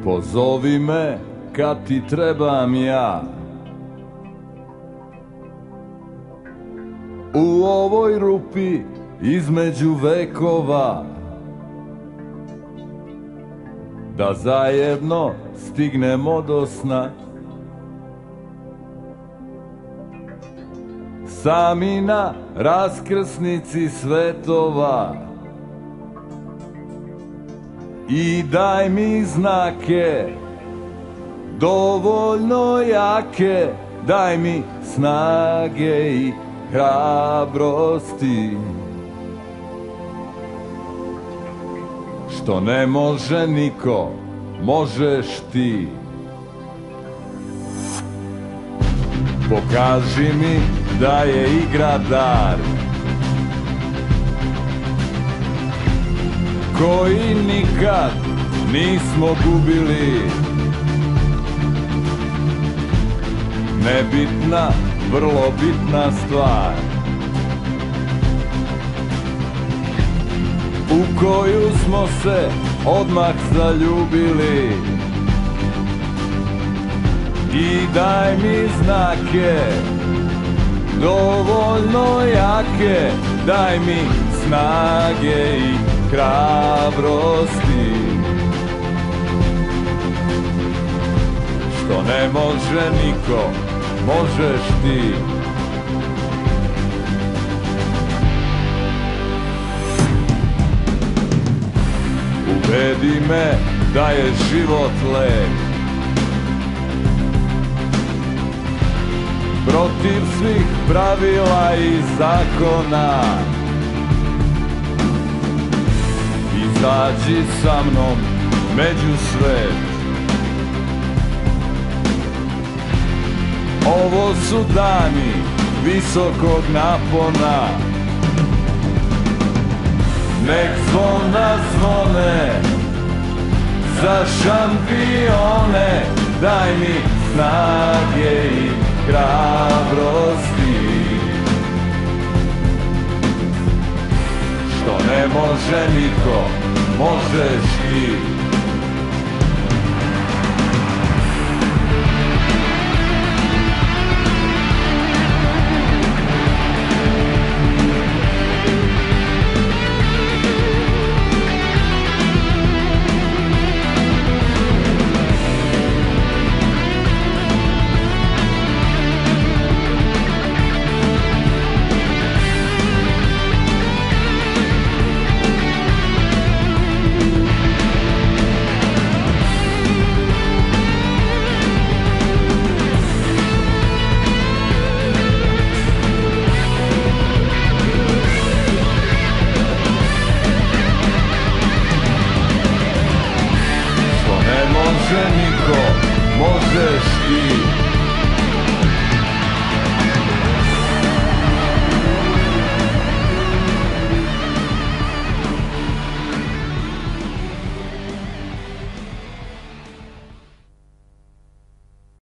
Pozovi me kad ti trebam ja. U ovoj rupi između vekova, da zajedno stignemo do sna. Sami na raskrsnici svetova, i daj mi znake dovoljno jake, daj mi snage i hrabrosti, što ne može niko, možeš ti. Pokaži mi da je igra dar koji nikad nismo gubili. Nebitna, vrlo bitna stvar, u koju smo se odmah zaljubili. I daj mi znake dovoljno jake, daj mi snage i hrabrosti, što ne može niko, možeš ti. Ubedi me da je život lep, protiv svih pravila i zakona. Izađi sa mnom među svet, ovo su dani visokog napona. Nek zvona zvone za šampione, daj mi snage i hrabrosti, što ne može niko, možeš ti. Niko, možeš ti.